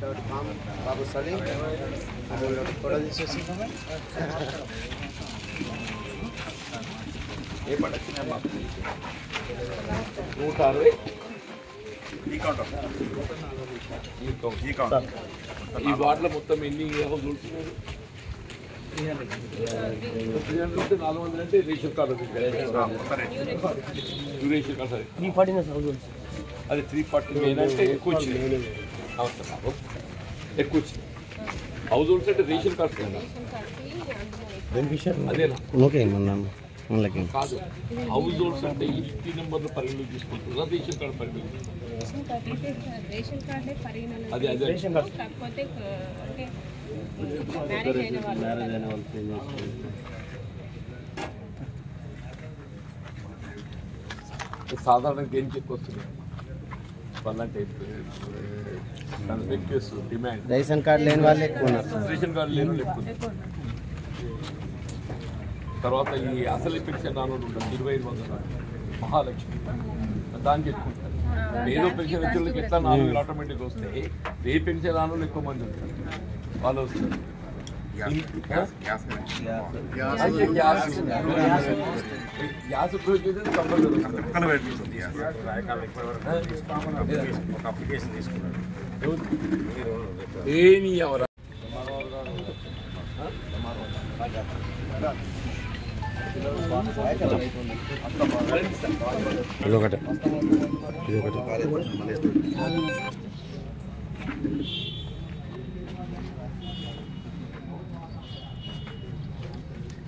బాబు Salim photo తీసేసి ఏ పడొచ్చినా బాబు 160 ఈ వార్డులో మొత్తం ఎన్ని హౌస్ ఉంటున్నారు? 400 అంటే రేషన్ కార్డు రేషన్ కార్డు సరే 340 అదే 340 అంటే ఎక్కువ వచ్చింది ఎక్కువ వచ్చింది హౌస్ హోల్డ్స్ అంటే రేషన్ కార్డ్స్ అదేనా కాదు హౌస్ హోల్డ్స్ అంటే ఇంటి నెంబర్లు పరిగణలోకి తీసుకుంటుందా రేషన్ కార్డు పరిగణలోకి అదే అదే రేషన్ కార్డు సాధారణంగా ఏం చెప్పుకొస్తుంది వాళ్ళంటే డిమాండ్ రేషన్ కార్డు లేని వాళ్ళు ఎక్కువ రేషన్ కార్డు లేని వాళ్ళు ఎక్కువ తర్వాత ఈ అసలు పెన్షన్ రాను ఉంటుంది 2500 మహాలక్ష్మి దానికి ఎక్కువ ఏదో పెన్షన్ వచ్చేళ్ళకి ఎట్లా 4000 ఆటోమేటిక్గా వస్తాయి ఏ పెన్షన్ రాను ఎక్కువ మంది ఉంటారు వాళ్ళు వస్తారు గ్యాస్ ఏమి ఎవరా ఇదొకటి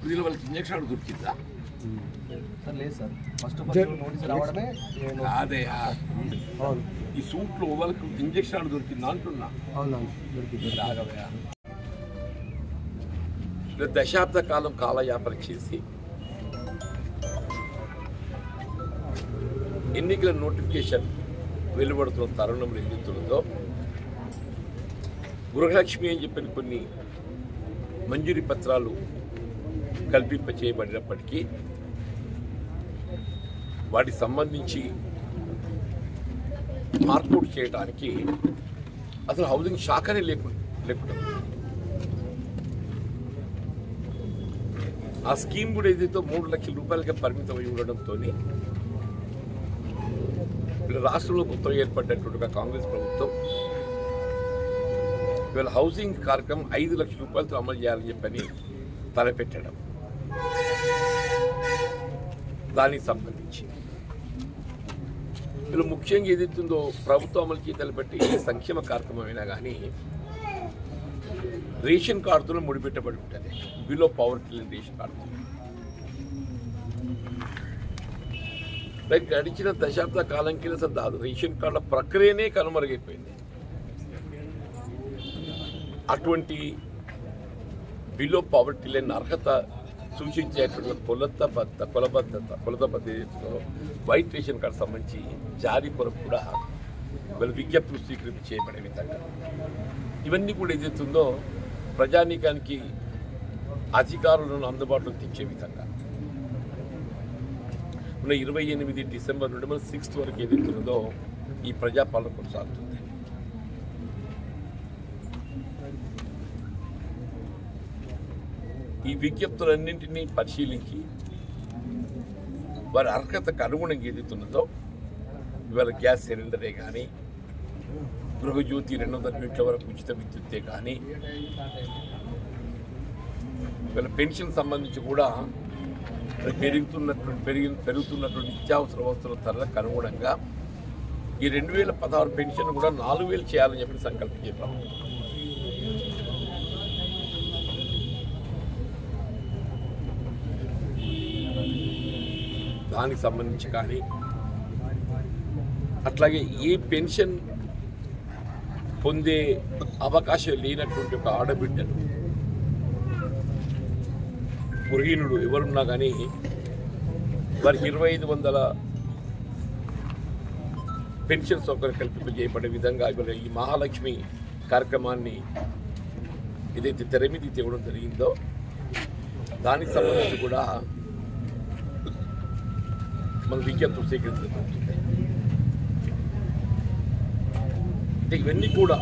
వీళ్ళు వాళ్ళకి ఇంజక్షన్ దొరికిందా? లేదు సార్ ఫస్ట్ నోటీస్ రావడమే అదే ఈ సూట్లో వాళ్ళకి ఇంజక్షన్ దొరికిందా అంటున్నా. దశాబ్ద కాలం కాలయాపన చేసి ఎన్నికల నోటిఫికేషన్ వెలువడుతున్న తరుణంలో ఎదుగుతుందో గృహలక్ష్మి అని చెప్పిన కొన్ని మంజూరీ పత్రాలు కల్పింప చేయబడినప్పటికీ వాటికి సంబంధించి మార్కౌట్ చేయడానికి అసలు హౌసింగ్ శాఖనే లేకుండా ఆ స్కీమ్ కూడా ఏదైతే 3 లక్షల రూపాయలకే పరిమితం అయి ఉండడంతో రాష్ట్రంలో కొత్తగా ఏర్పడినటువంటి కాంగ్రెస్ ప్రభుత్వం ఇవాళ హౌసింగ్ కార్యక్రమం 5 లక్షల రూపాయలతో అమలు చేయాలని చెప్పని తలపెట్టడం దానికి సంబంధించి వీళ్ళు ముఖ్యంగా ఏదైతుందో ప్రభుత్వం అమలుకి తలపెట్టి సంక్షేమ కార్యక్రమం అయినా కానీ రేషన్ కార్డుతో ముడిపెట్టబడి ఉంటుంది. బిలో పవర్టీ లేని రేషన్ కార్డు గడిచిన దశాబ్ద కాలం కింద రేషన్ కార్డుల ప్రక్రియనే కనుమరుగైపోయింది. అటువంటి బిలో పవర్టీ లేని అర్హత సూచించేటువంటి కొలబద్ధత పద్ధతిలో వైట్ రేషన్ కార్డు సంబంధించి జారీ కొరకు కూడా వీళ్ళు విజ్ఞప్తులు స్వీకరించి చేయబడే విధంగా ఇవన్నీ కూడా ఏదైతుందో ప్రజానీకానికి అధికారులను అందుబాటులో తెచ్చే విధంగా ఉన్న 28 డిసెంబర్ నుండి మన 6th వరకు ఏదైతుందో ఈ ప్రజాపాలన కొనసాగుతుంది. ఈ విజ్ఞప్తులన్నింటినీ పరిశీలించి వారి అర్హతకు అనుగుణంగా ఏదైతున్నదో ఇవాళ గ్యాస్ సిలిండరే కానీ గృహజ్యోతి 200 యూనిట్ల వరకు ఉచిత విద్యుత్తే కానీ ఇవాళ పెన్షన్ సంబంధించి కూడా పెరుగుతున్నటువంటి నిత్యావసర వస్తువుల ధరలకు అనుగుణంగా ఈ 2016 పెన్షన్ కూడా 4000 చేయాలని చెప్పి సంకల్పించే ప్రభుత్వం. దానికి సంబంధించి కానీ అట్లాగే ఏ పెన్షన్ పొందే అవకాశం లేనటువంటి ఒక ఆడబిడ్డను గృహిణుడు ఎవరున్నా కానీ వారికి 2500 పెన్షన్ సౌకర్యం కల్పింపజేయబడే విధంగా ఇవాళ ఈ మహాలక్ష్మి కార్యక్రమాన్ని ఏదైతే తెర మీద తేవడం జరిగిందో దానికి సంబంధించి కూడా మన విజ్ఞప్తులు సేకరించబడుతుంది. అంటే ఇవన్నీ కూడా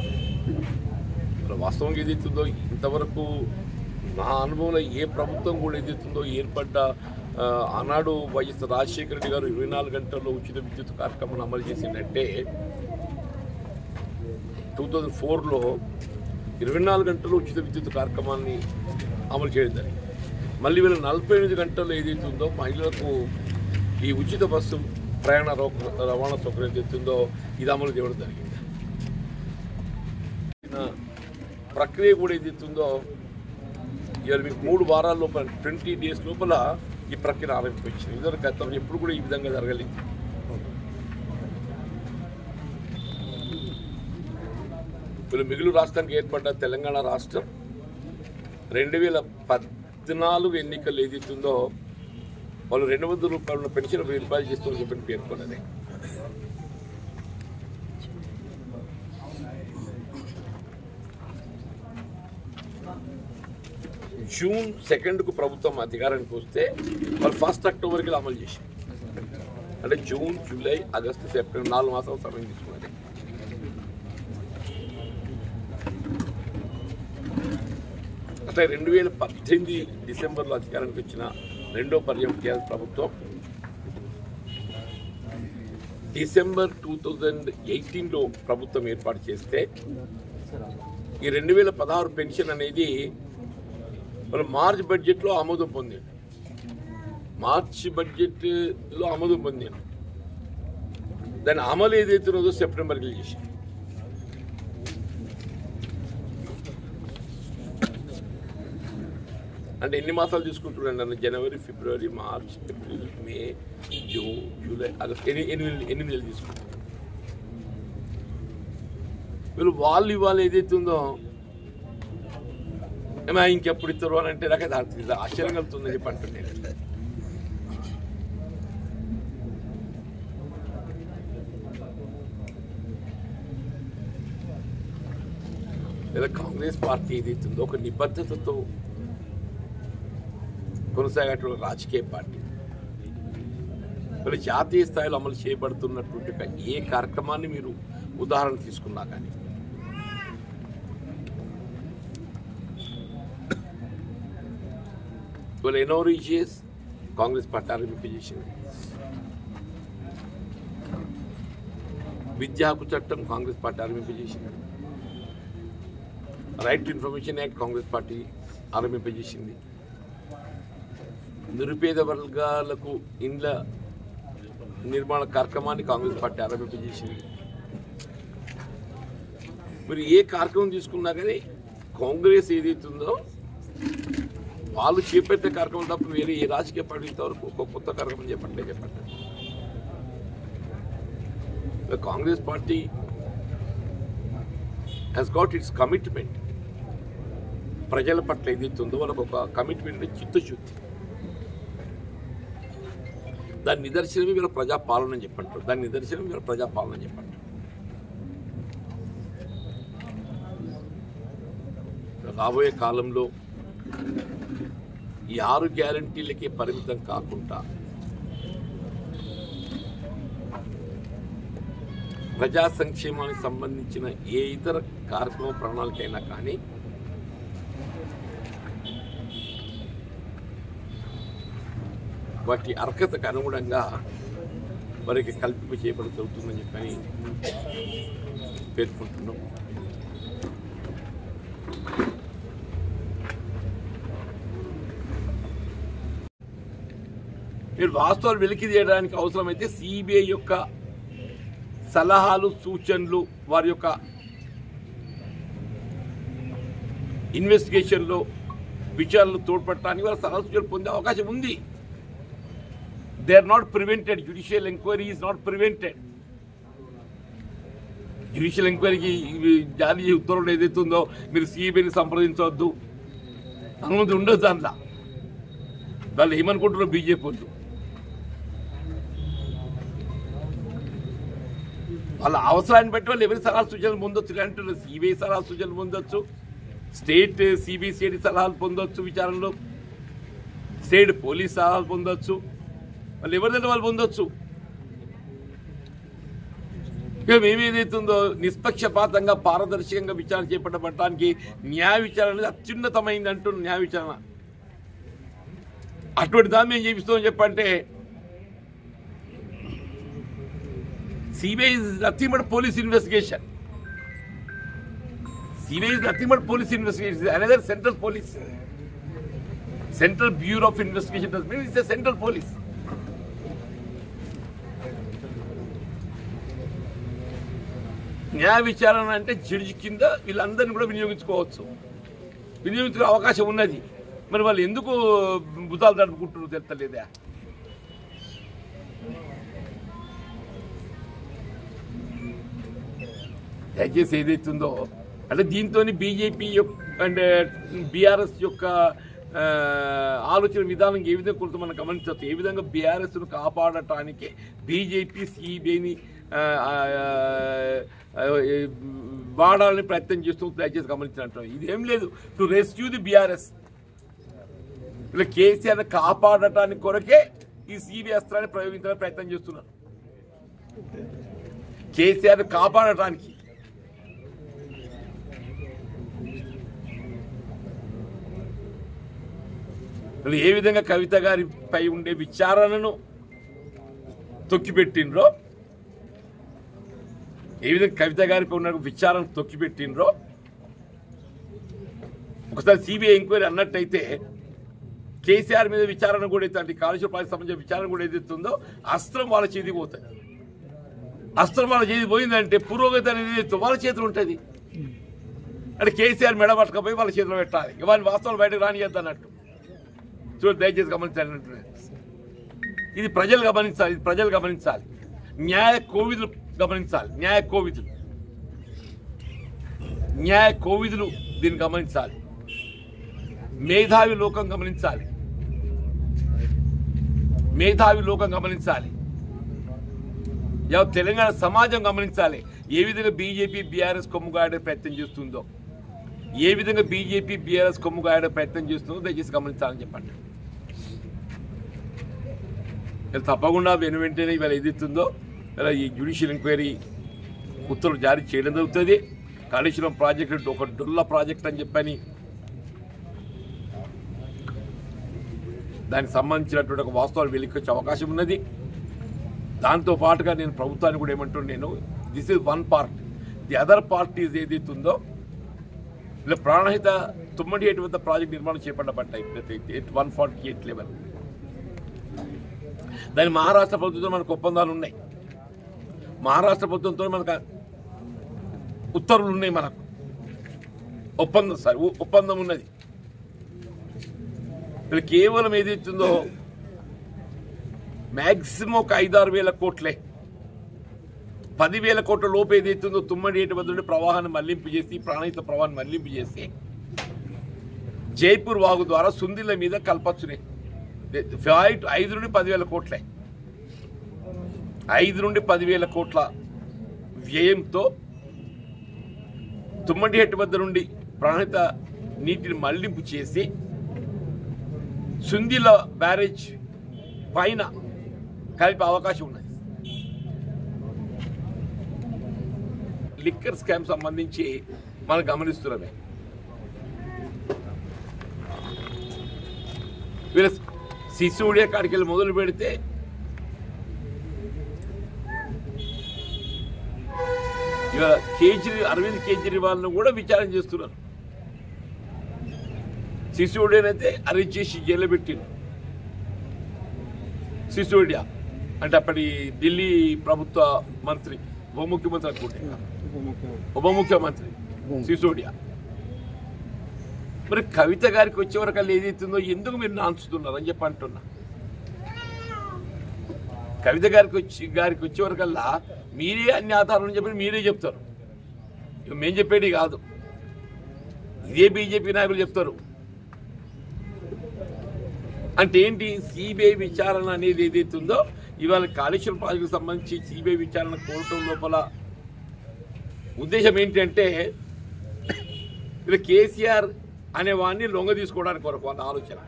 వాస్తవంగా ఏదైతుందో ఇంతవరకు నా అనుభవంలో ఏ ప్రభుత్వం కూడా ఏదైతుందో ఏర్పడ్డ ఆనాడు వైఎస్ రాజశేఖర రెడ్డి గారు 24 గంటల్లో ఉచిత విద్యుత్ కార్యక్రమాన్ని అమలు చేసిందంటే 2004లో 24 గంటల్లో ఉచిత విద్యుత్ కార్యక్రమాన్ని అమలు చేయడం జరిగింది. మళ్ళీ వీళ్ళ 48 గంటల్లో ఏదైతుందో మహిళలకు ఈ ఉచిత బస్సు ప్రయాణ రవాణా సౌకర్యం ఏదైతుందో ఇది అమలు చేయడం జరిగింది. ప్రక్రియ కూడా ఏదైతుందో ఇవాళ మీకు 3 వారాల లోపల 20 days లోపల ఈ ప్రక్రియ ఆరంభించింది. ఇదివరకు గతంలో ఎప్పుడు కూడా ఈ విధంగా జరగలేదు. వీళ్ళు మిగులు రాష్ట్రానికి ఏర్పడ్డ తెలంగాణ రాష్ట్రం 2014 ఎన్నికలు ఏదైతుందో వాళ్ళు 200 రూపాయల పెన్షన్ 1000 రూపాయలు చేస్తామని చెప్పి పేర్కొన్నది. జూన్ 2కు ప్రభుత్వం అధికారానికి వస్తే వాళ్ళు 1 అక్టోబర్కి అమలు చేశారు. అంటే జూన్, జూలై, ఆగస్టు, సెప్టెంబర్ 4 మాసాలు సమయం తీసుకున్నది. అట్లా 2018 డిసెంబర్లో అధికారానికి వచ్చిన రెండో పర్యాయం టీఆర్ఎస్ ప్రభుత్వం డిసెంబర్ 2018లో ప్రభుత్వం ఏర్పాటు చేస్తే ఈ 2016 పెన్షన్ అనేది వాళ్ళు మార్చ్ బడ్జెట్లో ఆమోదం పొందారు. దాని అమలు ఏదైతే ఉన్నదో సెప్టెంబర్కి చేసి అంటే ఎన్ని మాసాలు తీసుకుంటున్నాను నన్ను? జనవరి, ఫిబ్రవరి, మార్చ్, ఏప్రిల్, మే, జూన్, జూలై, ఆగస్ట్ 8 నెలలు తీసుకుంటారు. వీళ్ళు ఇవాళ ఏదైతే ఉందో ఏమో ఇంకెప్పుడు ఇస్తారు అని అంటే నాకు అది ఆశ్చర్యం కలుగుతుందని చెప్పి అంటున్నాను. లేదా కాంగ్రెస్ పార్టీ ఏదైతుందో ఒక నిబద్ధతతో కొనసాగేటువంటి రాజకీయ పార్టీ మరి జాతీయ స్థాయిలో అమలు చేయబడుతున్నటువంటి ఏ కార్యక్రమాన్ని మీరు ఉదాహరణ తీసుకున్నా కానీ ఇవాళ NREGS కాంగ్రెస్ పార్టీ ఆరంభింపజేసింది. విద్యా హక్కు చట్టం కాంగ్రెస్ పార్టీ ఆరంభింపజేసింది. Right to information act Congress party ఆరంభింపజేసింది. నిరుపేద వర్గాలకు ఇండ్ల నిర్మాణ కార్యక్రమాన్ని కాంగ్రెస్ పార్టీ ఆరంభింపజేసింది. మీరు ఏ కార్యక్రమం తీసుకున్నా కానీ కాంగ్రెస్ ఏదైతుందో వాళ్ళు చేపట్టే కార్యక్రమం తప్ప వేరే ఏ రాజకీయ పార్టీ వరకు ఒక కొత్త కార్యక్రమం చెప్పండి. Congress party has got it's commitment. ప్రజల పట్ల ఏదైతుందో వాళ్ళకు ఒక కమిట్మెంట్, చిత్తశుద్ధి. దాని నిదర్శనమే మీరు ప్రజాపాలన అని చెప్పంటారు. రాబోయే కాలంలో ఈ 6 గ్యారంటీలకే పరిమితం కాకుండా ప్రజా సంక్షేమానికి సంబంధించిన ఏ ఇతర కార్యక్రమ ప్రణాళికైనా కానీ వాటి అర్హతకు అనుగుణంగా వారికి కల్పింప చేయబడుతుందని చెప్పని పేర్కొంటున్నాం. మీరు వాస్తవాలు వెలికి తీయడానికి అవసరమైతే సిబిఐ యొక్క సలహాలు, సూచనలు, వారి యొక్క ఇన్వెస్టిగేషన్లో విచారణలు తోడ్పడటానికి వారి సలహా సూచనలు పొందే అవకాశం ఉంది. They are not prevented. Judicial enquiry is not prevented. Judicial ఎంక్వైరీకి జారీ ఉత్తర్వులు ఏదైతే ఉందో మీరు సిబిఐని సంప్రదించవద్దు అనుమతి ఉండదు. దాంట్లో వాళ్ళు ఏమనుకుంటున్నారు బీజేపీ వాళ్ళు? వాళ్ళ అవసరాన్ని బట్టి వాళ్ళు ఎవరి సలహా సూచనలు పొందొచ్చు. అంటే సిబిఐ సలహా సూచనలు పొందొచ్చు, స్టేట్ సిబిసిఐడి సలహాలు పొందొచ్చు, విచారణలో స్టేట్ పోలీస్ సలహాలు పొందొచ్చు, వాళ్ళు ఎవరిదంటే వాళ్ళు పొందొచ్చు. ఇక మేమేదైతుందో నిష్పక్షపాతంగా పారదర్శకంగా విచారణ చేపట్టడానికి న్యాయ విచారణ అనేది అత్యున్నతమైంది అంటున్న న్యాయ విచారణ. అటువంటి దాన్ని మేము చేపిస్తామని చెప్పంటే CBI is nothing but police investigation. CBI is nothing but police investigation. Another central police. Central Bureau of Investigation does mean it's a central police. న్యాయ విచారణ అంటే జడ్జి కింద వీళ్ళందరినీ కూడా వినియోగించుకోవచ్చు, వినియోగించుకునే అవకాశం ఉన్నది. మరి వాళ్ళు ఎందుకు భుజాలు తడుపుకుంటున్నారు తెలుస్తలేదా? దయచేసి ఏదైతుందో అంటే దీంతో బీజేపీ అండ్ బీఆర్ఎస్ యొక్క ఆలోచన విధానం ఏ విధంగా కొంత మనం గమనించవచ్చు. ఏ విధంగా బీఆర్ఎస్ను కాపాడటానికి బీజేపీ సిబిఐని వాడాలని ప్రయత్నం చేస్తూ దయచేసి గమనించినట్టు ఇదేం లేదు. టు రెస్క్యూ ది బీఆర్ఎస్, ఇలా కేసీఆర్ కాపాడటానికి కొరకే ఈ సిబిఐ అస్త్రాన్ని ప్రయోగించాలని ప్రయత్నం చేస్తున్నారు. కేసీఆర్ కాపాడటానికి ఏ విధంగా కవిత గారిపై ఉండే విచారణను తొక్కిపెట్టినరో, ఏ విధంగా కవిత గారిపై ఉన్న విచారణ తొక్కిపెట్టినరో, ఒకసారి సిబిఐ ఎంక్వైరీ అన్నట్టయితే కేసీఆర్ మీద విచారణ కూడా అయితే కాళేశ్వరం ప్రాజెక్ట్ సంబంధించిన విచారణ కూడా ఏదైతుందో అస్త్రం వాళ్ళ చేతికి పోతుంది. అస్త్రం వాళ్ళ చేతికి పోయిందంటే పురోగతి అనేది ఏదైతే వాళ్ళ చేతులు ఉంటుంది. అంటే కేసీఆర్ మెడ పట్టుకపోయి వాళ్ళ చేతిలో పెట్టాలి, వాళ్ళని వాస్తవాలు బయటకు రానియద్దన్నట్టు. చూడండి, దయచేసి గమనించాలి. ఇది ప్రజలు గమనించాలి, ఇది ప్రజలు గమనించాలి. న్యాయ కోవిదులు గమనించాలి, న్యాయ కోవిదులు దీన్ని గమనించాలి. మేధావి లోకం గమనించాలి, మేధావి లోకం గమనించాలి. తెలంగాణ సమాజం గమనించాలి. ఏ విధంగా బీజేపీ బీఆర్ఎస్ కొమ్ముగాడే ప్రయత్నం చేస్తుందో, ఏ విధంగా బీజేపీ బీఆర్ఎస్ కొమ్ముగాడే ప్రయత్నం చేస్తుందో దయచేసి గమనించాలని చెప్పండి. తప్పకుండా వెంటనే ఇవాళ ఏదైతుందో ఇలా ఈ జ్యుడిషియల్ ఎంక్వైరీ ఉత్తర్వులు జారీ చేయడం జరుగుతుంది. కాళేశ్వరం ప్రాజెక్టు ఒక డొల్ల ప్రాజెక్ట్ అని చెప్పని దానికి సంబంధించినటువంటి ఒక వాస్తవాలు వెలికొచ్చే అవకాశం ఉన్నది. దాంతో పాటుగా నేను ప్రభుత్వాన్ని కూడా ఏమంటున్నాను, this is one part. The other part is ఏదైతుందో ఇలా ప్రాణహిత తుమ్మడి ఎటువంటి ప్రాజెక్ట్ నిర్మాణం చేపట్టబడ్డాయి 148 లెవెల్. దాని మహారాష్ట్ర ప్రభుత్వంతో మనకు ఒప్పందాలు ఉన్నాయి, మహారాష్ట్ర ప్రభుత్వంతో మనకు ఉత్తర్వులు ఉన్నాయి, మనకు ఒప్పందం ఉన్నది. ఇలా కేవలం ఏదైతుందో మ్యాక్సిమం ఒక 5-6 వేల కోట్లే, 10,000 కోట్ల లోపు ఏదైతుందో తుమ్మడి ఏటి వద్ద ప్రవాహాన్ని మళ్లింపు చేసి, ప్రాణహిత ప్రవాహాన్ని మళ్లింపు చేసి జైపూర్ వాగు ద్వారా సుందిళ్ళ మీద కల్పచ్చునే 5 నుండి 10,000 కోట్లే, 5 నుండి 10,000 కోట్ల వ్యయంతో తుమ్మడి హెట్టు వద్ద నుండి ప్రాణహిత నీటిని మళ్లింపు చేసి సుందిళ్ళ బ్యారేజ్ పైన కలిపే అవకాశం ఉన్నది. లిక్కర్ స్కామ్ సంబంధించి మనం గమనిస్తున్నామే. వీళ్ళ సిసోడియా కాడికి వెళ్ళి మొదలు పెడితే ఇవాళ అరవింద్ కేజ్రీవాల్ను కూడా విచారణ చేస్తున్నారు. సిసోడియానైతే అరెస్ట్ చేసి జైల్లో పెట్టిండు. సిసోడియా అంటే అప్పటి ఢిల్లీ ప్రభుత్వ మంత్రి, ఉప ముఖ్యమంత్రి అనుకుంటే, ఉప ముఖ్యమంత్రి సిసోడియా. మరి కవిత గారికి వచ్చే వరకు ఏదైతుందో ఎందుకు మీరు నాంచుతున్నారు అని చెప్పి అంటున్నా. కవిత గారికి వచ్చే వరకల్లా మీరే అన్ని ఆధారాలు చెప్పి మీరే చెప్తారు, మేము చెప్పేది కాదు, ఇదే బీజేపీ నాయకులు చెప్తారు. అంటే ఏంటి, సిబిఐ విచారణ అనేది ఏదైతుందో ఇవాళ కాళేశ్వరం ప్రాజెక్టుకు సంబంధించి సిబిఐ విచారణ కోరటం లోపల ఉద్దేశం ఏంటంటే ఇలా కేసీఆర్ అనే వాడిని లొంగ తీసుకోవడానికి కొరకు వాళ్ళ ఆలోచన.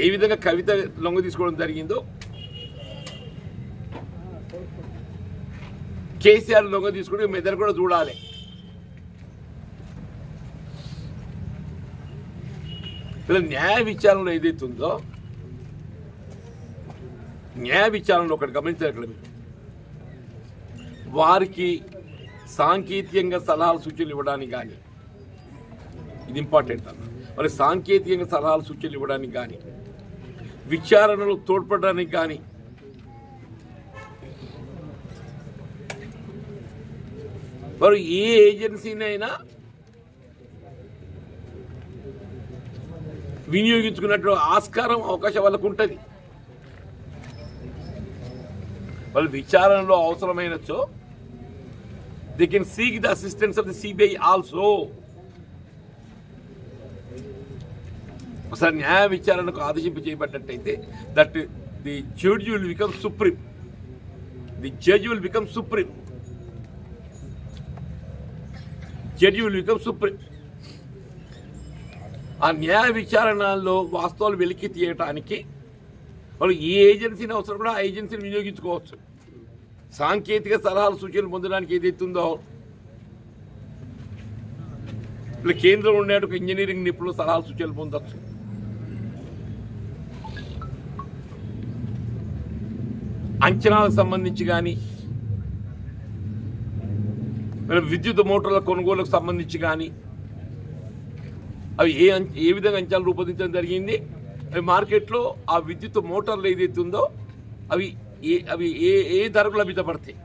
ఏ విధంగా కవిత లొంగ తీసుకోవడం జరిగిందో కేసీఆర్ లొంగ తీసుకుంటే మెదడు కూడా చూడాలి. ఇలా న్యాయ విచారణలో ఏదైతుందో న్యాయ విచారణలో ఒకటి గమనించాలి. వారికి సాంకేతికంగా సలహాలు సూచనలు ఇవ్వడానికి కానీ, ఇది ఇంపార్టెంట్ అన్న, మరి సాంకేతికంగా సలహాలు సూచనలు ఇవ్వడానికి కానీ, విచారణలో తోడ్పడడానికి కానీ వారు ఏ ఏజెన్సీనైనా వినియోగించుకున్నట్టు ఆస్కారం అవకాశం వాళ్ళకు ఉంటుంది. వాళ్ళు విచారణలో అవసరమైనచో they can seek the assistance of the CBI also. ఒకసారి న్యాయ విచారణకు ఆదేశింపు చేయబడ్డట్టయితే that the judge will become supreme. The judge will become supreme. Judge will become supreme. ఆ న్యాయ విచారణలో వాస్తవాలు వెలికి తీయటానికి వాళ్ళు ఏ ఏజెన్సీని అవసరం కూడా ఆ ఏజెన్సీని వినియోగించుకోవచ్చు. సాంకేతిక సలహాలు సూచనలు పొందడానికి ఏదైతుందో ఇలా కేంద్రంలో ఉండేటువంటి ఇంజనీరింగ్ నిపుణులు సలహాలు సూచనలు పొందవచ్చు. అంచనాలకు సంబంధించి కానీ, విద్యుత్ మోటార్ల కొనుగోలుకు సంబంధించి కానీ అవి ఏ విధంగా అంచనాలు రూపొందించడం జరిగింది, అవి మార్కెట్లో ఆ విద్యుత్ మోటార్లు ఏదైతే ఉందో అవి ఏ ధరకు లభ్యతపడతాయి.